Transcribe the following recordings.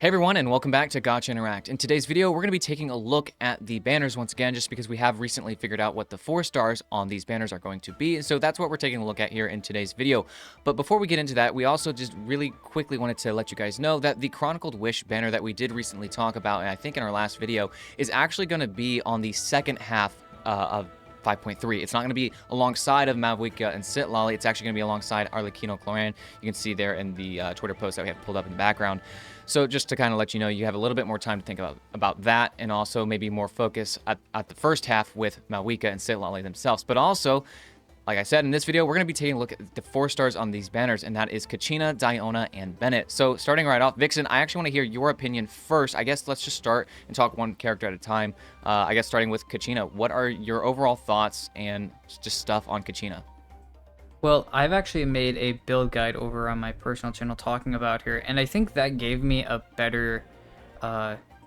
Hey everyone, and welcome back to Gotcha Interact. In today's video, we're going to be taking a look at the banners once again, just because we have recently figured out what the 4 stars on these banners are going to be. So that's what we're taking a look at here in today's video. But before we get into that, we also just really quickly wanted to let you guys know that the Chronicled Wish banner that we did recently talk about, and I think in our last video, is actually going to be on the second half of 5.3. It's not going to be alongside of Mavuika and Sitlali. It's actually going to be alongside Arlecchino Cloran. You can see there in the Twitter post that we have pulled up in the background. So just to kind of let you know, you have a little bit more time to think about that, and also maybe more focus at the first half with Mavuika and Sitlali themselves. But also, like I said, in this video, we're going to be taking a look at the 4 stars on these banners, and that is Kachina, Diona, and Bennett. So starting right off, Vixen, I actually want to hear your opinion first. I guess let's just start and talk one character at a time. I guess starting with Kachina, what are your overall thoughts and just stuff on Kachina? Well, I've actually made a build guide over on my personal channel talking about her, and I think that gave me a better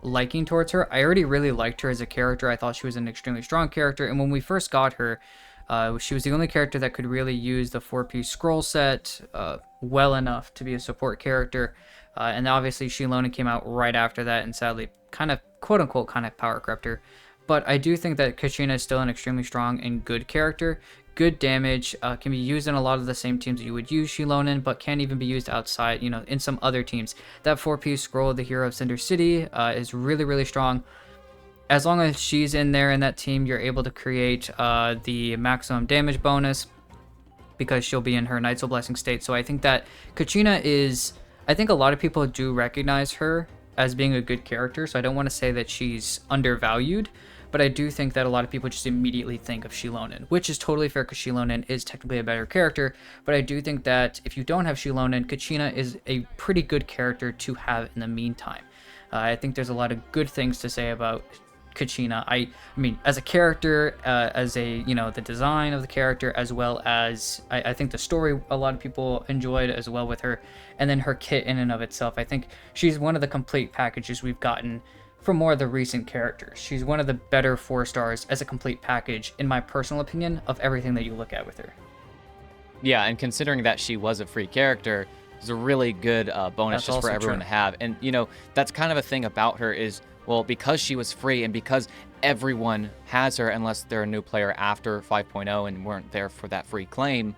liking towards her. I already really liked her as a character. I thought she was an extremely strong character, and when we first got her, she was the only character that could really use the 4P scroll set well enough to be a support character. And obviously, Shilona came out right after that, and sadly, kind of quote-unquote kind of power crept her. But I do think that Kachina is still an extremely strong and good character. Good damage, can be used in a lot of the same teams that you would use Shilona in, but can even be used outside, in some other teams. That 4P scroll, the Hero of Cinder City, is really, really strong. As long as she's in there in that team, you're able to create the maximum damage bonus because she'll be in her Knight's Blessing state. So I think that Kachina is, I think a lot of people do recognize her as being a good character, so I don't want to say that she's undervalued. But I do think that a lot of people just immediately think of Shilonen, which is totally fair because Shilonen is technically a better character. But I do think that if you don't have Shilonen, Kachina is a pretty good character to have in the meantime. I think there's a lot of good things to say about Kachina. I mean, as a character, as a, the design of the character, as well as I think the story a lot of people enjoyed as well with her. And then her kit in and of itself. I think she's one of the complete packages we've gotten from more of the recent characters. She's one of the better 4 stars as a complete package, in my personal opinion, of everything that you look at with her. Yeah, and considering that she was a free character, it's a really good bonus just for everyone to have. And, that's kind of a thing about her is, well, because she was free and because everyone has her, unless they're a new player after 5.0 and weren't there for that free claim,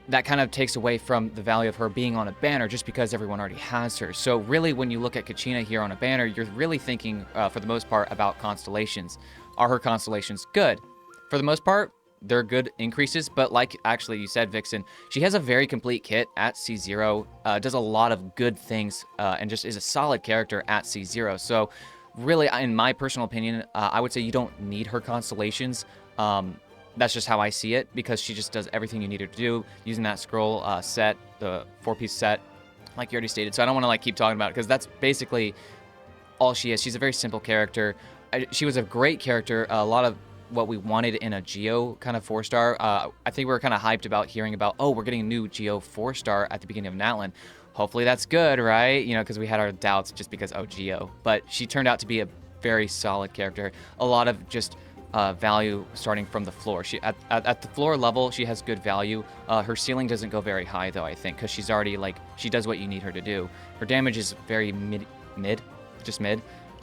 that kind of takes away from the value of her being on a banner just because everyone already has her. So really, when you look at Kachina here on a banner, you're really thinking, for the most part, about constellations. Are her constellations good? For the most part, they're good increases, but like actually you said, Vixen, she has a very complete kit at C0, does a lot of good things, and just is a solid character at C0. So really, in my personal opinion, I would say you don't need her constellations. That's just how I see it, because she just does everything you need her to do using that scroll set, the 4-piece set, like you already stated. So I don't want to keep talking about it because that's basically all she is. She's a very simple character. She was a great character. A lot of what we wanted in a Geo kind of 4-star. I think we were kind of hyped about hearing about, oh, we're getting a new Geo 4-star at the beginning of Natlan. Hopefully that's good, right? Because we had our doubts just because, oh, Geo. But she turned out to be a very solid character. A lot of just value starting from the floor. She at the floor level, she has good value. Her ceiling doesn't go very high though, I think, because she's already she does what you need her to do. Her damage is very mid,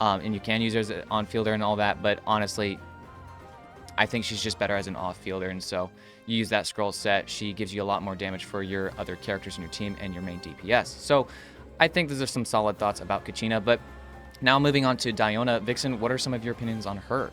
and you can use her as an on-fielder and all that, but honestly, I think she's just better as an off-fielder, and so you use that scroll set, she gives you a lot more damage for your other characters in your team and your main DPS. So I think those are some solid thoughts about Kachina, but now moving on to Diona. Vixen, what are some of your opinions on her?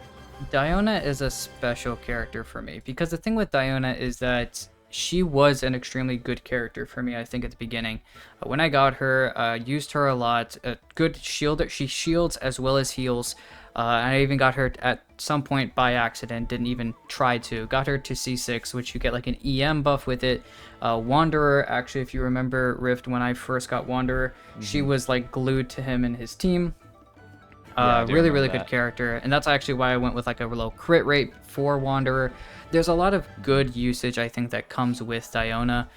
Diona is a special character for me because the thing with Diona is that she was an extremely good character for me, I think, at the beginning. When I got her, used her a lot. A good shielder. She shields as well as heals. I even got her at some point by accident. Didn't even try to. Got her to C6, which you get an EM buff with it. Wanderer, actually, if you remember Rift, when I first got Wanderer, she was glued to him and his team. Really good character, and that's actually why I went with a low crit rate for Wanderer. There's a lot of good usage, I think, that comes with Diona.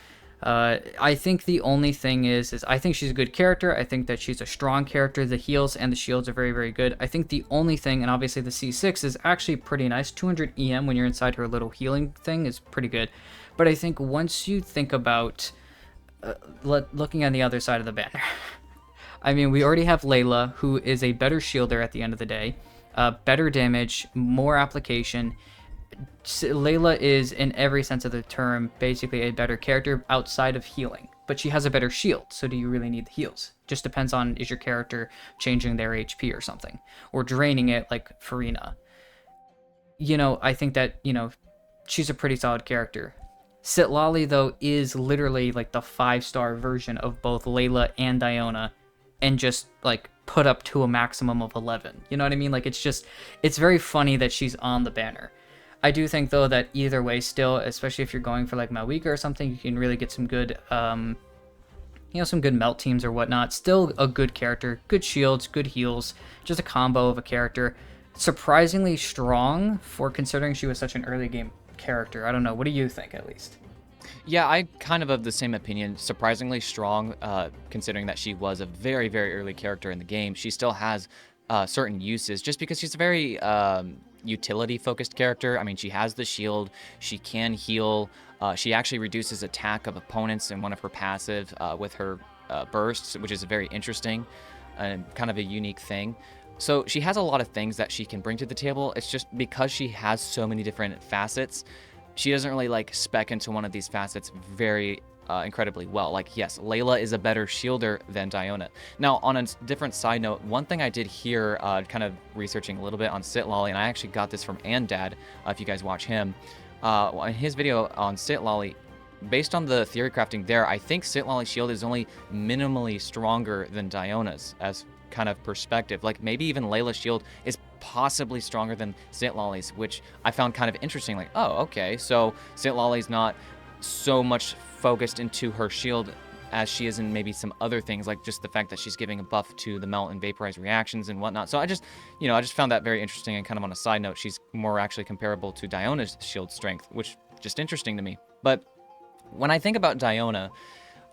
I think the only thing is I think she's a good character. I think that she's a strong character. The heals and the shields are very, very good. I think the only thing, and obviously the C6 is actually pretty nice. 200 EM when you're inside her little healing thing is pretty good. But I think once you think about looking on the other side of the banner, I mean, we already have Layla, who is a better shielder at the end of the day, better damage, more application. Layla is, in every sense of the term, basically a better character outside of healing, but she has a better shield. So do you really need the heals? Just depends on, is your character changing their HP or something, or draining it like Farina. I think that, she's a pretty solid character. Citlali, though, is literally like the 5-star version of both Layla and Diona, and just like put up to a maximum of 11. You know what I mean? Like, it's very funny that she's on the banner. I do think, though, that either way still, especially if you're going for like Malwika or something, you can really get some good, some good melt teams or whatnot. Still a good character, good shields, good heals, just a combo of a character. Surprisingly strong for considering she was such an early game character. I don't know. What do you think, at least? Yeah, I kind of the same opinion. Surprisingly strong, considering that she was a very, very early character in the game. She still has certain uses, just because she's a very utility-focused character. I mean, she has the shield. She can heal. She actually reduces attack of opponents in one of her passive with her bursts, which is very interesting and kind of a unique thing. So she has a lot of things that she can bring to the table. It's just because she has so many different facets, she doesn't really like spec into one of these facets very incredibly well. Like, yes, Layla is a better shielder than Diona. Now, on a different side note, one thing I did hear, kind of researching a little bit on Citlali, and I actually got this from Andad, if you guys watch him, in his video on Citlali, based on the theory crafting there, I think Citlali's shield is only minimally stronger than Diona's, as kind of perspective. Like, maybe even Layla's shield is possibly stronger than Citlali's, which I found kind of interesting. Like, oh, okay, so Citlali's not so much focused into her shield as she is in maybe some other things, like just the fact that she's giving a buff to the melt and vaporize reactions and whatnot. So I just found that very interesting. And kind of on a side note, she's more actually comparable to Diona's shield strength, which just interesting to me. But when I think about Diona,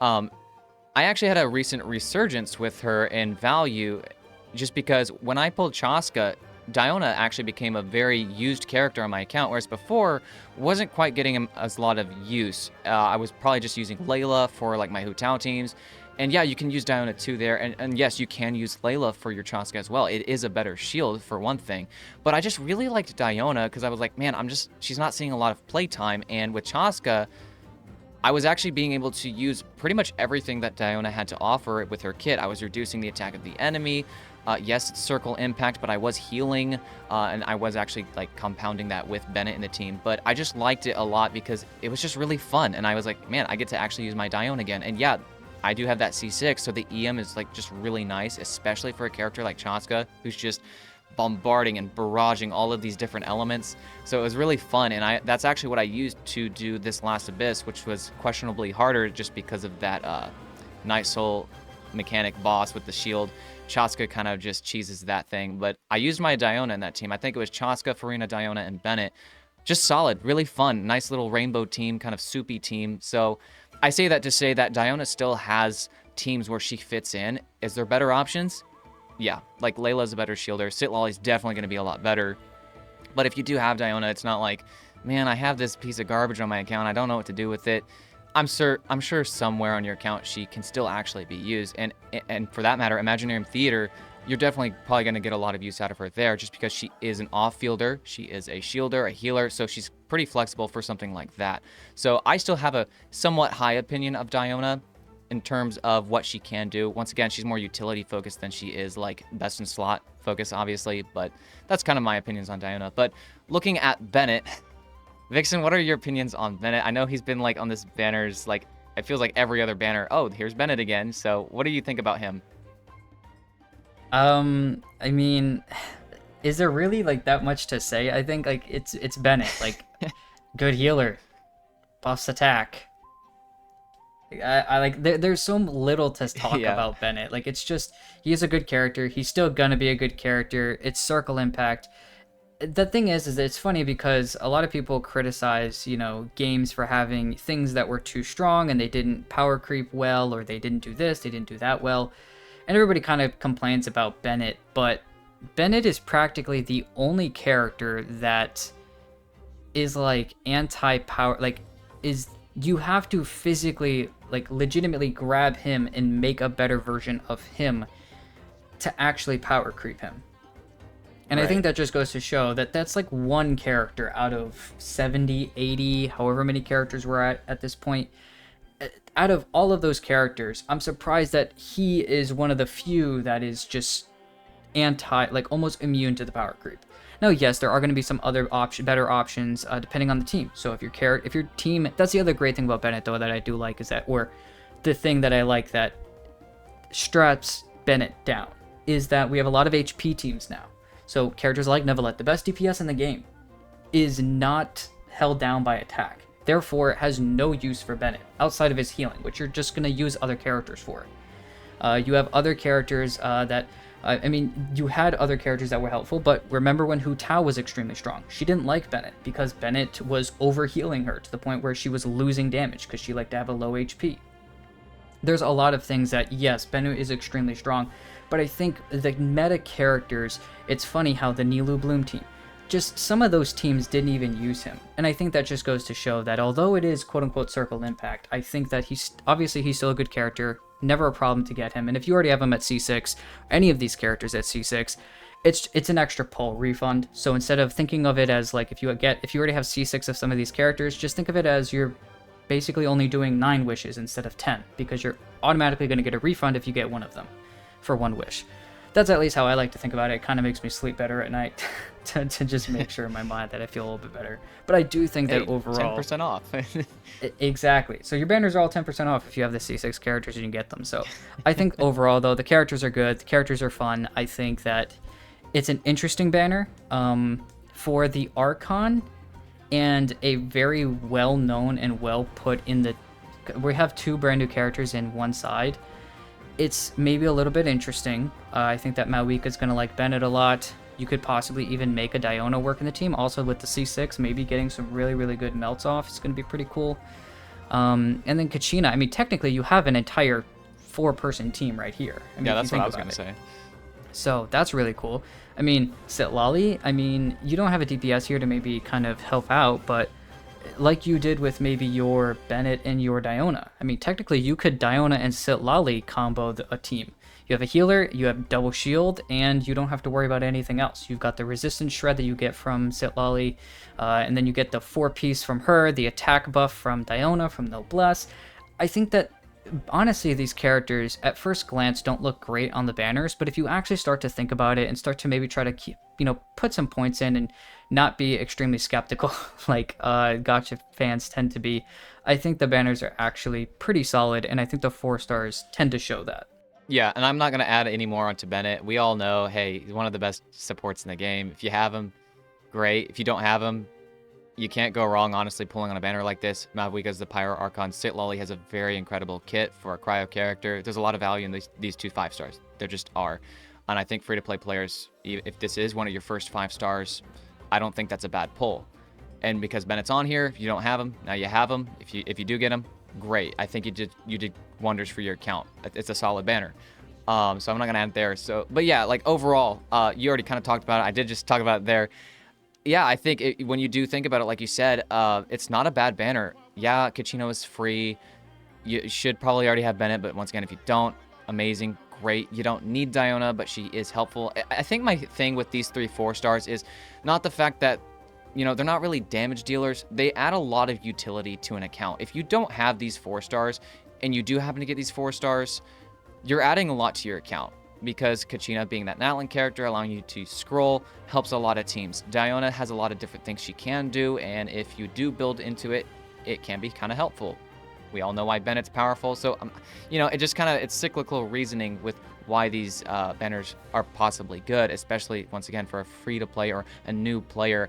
I actually had a recent resurgence with her in value, just because when I pulled Chaska, Diona actually became a very used character on my account, whereas before wasn't quite getting as a lot of use. I was probably just using Layla for like my Hu Tao teams, and yeah, you can use Diona too there, and yes, you can use Layla for your Chaska as well. It is a better shield for one thing, but I just really liked Diona because I was like, man, she's not seeing a lot of playtime, and with Chaska, I was actually being able to use pretty much everything that Diona had to offer with her kit. I was reducing the attack of the enemy. Yes, it's circle impact, but I was healing, and I was actually like compounding that with Bennett in the team. But I just liked it a lot because it was just really fun, and I was like, man, I get to actually use my Diona again. And yeah, I do have that C6, so the EM is like just really nice, especially for a character like Chaska, who's just bombarding and barraging all of these different elements. So it was really fun, and that's actually what I used to do this last Abyss, which was questionably harder just because of that Night Soul mechanic boss with the shield. Chaska kind of just cheeses that thing, but I used my Diona in that team. I think it was Chaska, Farina, Diona, and Bennett. Just solid, really fun, nice little rainbow team, kind of soupy team. So I say that to say that Diona still has teams where she fits in. Is there better options? Yeah, like Layla's a better shielder. Citlali's definitely going to be a lot better. But if you do have Diona, it's not like, man, I have this piece of garbage on my account. I don't know what to do with it. I'm sure somewhere on your account she can still actually be used. And for that matter, Imaginarium Theater, you're definitely probably going to get a lot of use out of her there just because she is an off-fielder. She is a shielder, a healer, so she's pretty flexible for something like that. So I still have a somewhat high opinion of Diona in terms of what she can do. Once again, she's more utility focused than she is like best in slot focus, obviously, but that's kind of my opinions on Diona. But looking at Bennett, Vixen, what are your opinions on Bennett? I know he's been like on this banners, like it feels like every other banner. Oh, here's Bennett again. So what do you think about him? I mean, is there really like that much to say? I think like it's Bennett, like good healer, buffs attack. I like there's so little to talk about Bennett. Like, it's just, he's a good character. He's still gonna be a good character. It's circle impact. The thing is that it's funny because a lot of people criticize, games for having things that were too strong and they didn't power creep well, or they didn't do this, they didn't do that well. And everybody kind of complains about Bennett, but Bennett is practically the only character that is like anti-power, like you have to physically, like, legitimately grab him and make a better version of him to actually power creep him. And Right. I think that just goes to show that that's like one character out of 70, 80, however many characters we're at this point. Out of all of those characters, I'm surprised that he is one of the few that is just like almost immune to the power creep. Now, yes, there are going to be some other better options depending on the team. So if your team, that's the other great thing about Bennett though that I do like is that, or the thing that I like that straps Bennett down is that we have a lot of HP teams now. So characters like Neuvillette, the best DPS in the game, is not held down by attack. Therefore, it has no use for Bennett outside of his healing, which you're just going to use other characters for. You have other characters you had other characters that were helpful, but remember when Hu Tao was extremely strong. She didn't like Bennett because Bennett was over-healing her to the point where she was losing damage because she liked to have a low HP. There's a lot of things that, yes, Bennett is extremely strong, but I think the meta characters, it's funny how the Nilou Bloom team, just some of those teams didn't even use him. And I think that just goes to show that although it is quote-unquote Circle Impact, I think that he's still a good character, never a problem to get him. And if you already have him at C6, any of these characters at C6, it's an extra pull refund. So instead of thinking of it as like if you already have C6 of some of these characters, just think of it as you're basically only doing 9 wishes instead of 10, because you're automatically going to get a refund if you get one of them for 1 wish. That's at least how I like to think about it. It kind of makes me sleep better at night to just make sure in my mind that I feel a little bit better. But I do think that overall... 10% off. Exactly. So your banners are all 10% off if you have the C6 characters and you get them. So I think overall, though, the characters are good. The characters are fun. I think that it's an interesting banner for the Archon and a very well-known and well-put in the... We have 2 brand new characters in one side. It's maybe a little bit interesting. I think that Malwika is going to like Bennett a lot. You could possibly even make a Diona work in the team. Also with the C6, maybe getting some really, really good melts off. It's going to be pretty cool. And then Kachina. I mean, technically, you have an entire 4-person team right here. I mean, yeah, that's what I was going to say. So that's really cool. I mean, Sitlali, I mean, you don't have a DPS here to maybe kind of help out, but like you did with maybe your Bennett and your Diona. I mean, technically, you could Diona and Sitlali combo a team. You have a healer, you have double shield, and you don't have to worry about anything else. You've got the resistance shred that you get from Sitlali, and then you get the 4-piece from her, the attack buff from Diona, from Noblesse. I think that, honestly, these characters, at first glance, don't look great on the banners, but if you actually start to think about it and start to maybe try to put some points in and not be extremely skeptical like gacha fans tend to be, I think the banners are actually pretty solid, and I think the 4 stars tend to show that. Yeah, and I'm not going to add any more onto Bennett. We all know, hey, he's one of the best supports in the game. If you have him, great. If you don't have him, you can't go wrong, honestly, pulling on a banner like this. Malwika's the Pyro Archon. Sitlali has a very incredible kit for a cryo character. There's a lot of value in these 2 5 stars. There just are. And I think free-to-play players, if this is one of your first 5 stars, I don't think that's a bad pull. And because Bennett's on here, if you don't have him, now you have him. If you do get him, great. I think you did wonders for your account. It's a solid banner. So I'm not gonna add it there. But yeah, like overall, you already kind of talked about it. I did just talk about it there. Yeah, I think when you do think about it, like you said, it's not a bad banner. Yeah, Kachino is free. You should probably already have Bennett, but once again, if you don't, amazing, great. You don't need Diona, but she is helpful. I think my thing with these 3 4 stars is not the fact that, they're not really damage dealers. They add a lot of utility to an account. If you don't have these 4 stars and you do happen to get these 4 stars, you're adding a lot to your account, because Kachina, being that Natlan character, allowing you to scroll, helps a lot of teams. Diona has a lot of different things she can do, and if you do build into it, it can be kind of helpful. We all know why Bennett's powerful, so, it just it's cyclical reasoning with why these banners are possibly good, especially, once again, for a free-to-play or a new player.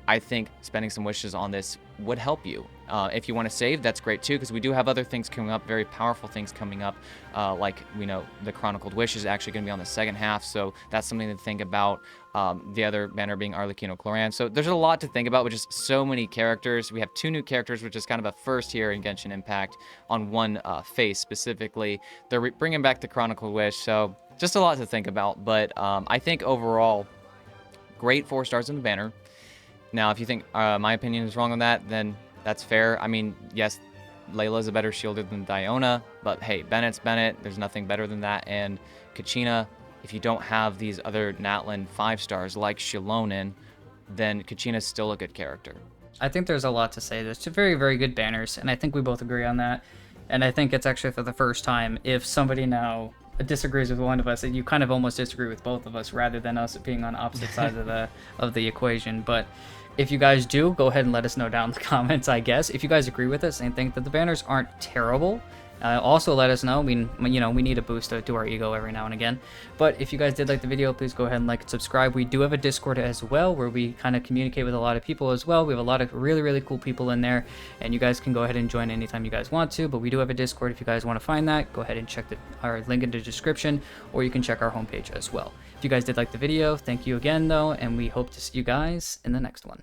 I think spending some wishes on this would help you. If you want to save, that's great too, because we do have other things coming up, very powerful things coming up, like we know the Chronicled Wish is actually going to be on the second half, so that's something to think about. The other banner being Arlecchino Cloran. So there's a lot to think about with just so many characters. We have 2 new characters, which is kind of a first here in Genshin Impact on one face specifically. They're bringing back the Chronicled Wish, so just a lot to think about. But I think overall, great 4 stars in the banner. Now, if you think my opinion is wrong on that, then that's fair. I mean, yes, Layla's a better shielder than Diona, but hey, Bennett's Bennett. There's nothing better than that. And Kachina, if you don't have these other Natlan 5 stars like Shilonen, then Kachina's still a good character. I think there's a lot to say. There's two very, very good banners, and I think we both agree on that. And I think it's actually for the first time, if somebody now disagrees with one of us, you kind of almost disagree with both of us rather than us being on opposite sides of the equation. But if you guys do, go ahead and let us know down in the comments, I guess. If you guys agree with us and think that the banners aren't terrible, also let us know. We need a boost to our ego every now and again. But if you guys did like the video, please go ahead and like and subscribe. We do have a Discord as well where we kind of communicate with a lot of people as well. We have a lot of really, really cool people in there, and you guys can go ahead and join anytime you guys want to. But we do have a Discord. If you guys want to find that, go ahead and check our link in the description, or you can check our homepage as well. If you guys did like the video, thank you again though, and we hope to see you guys in the next one.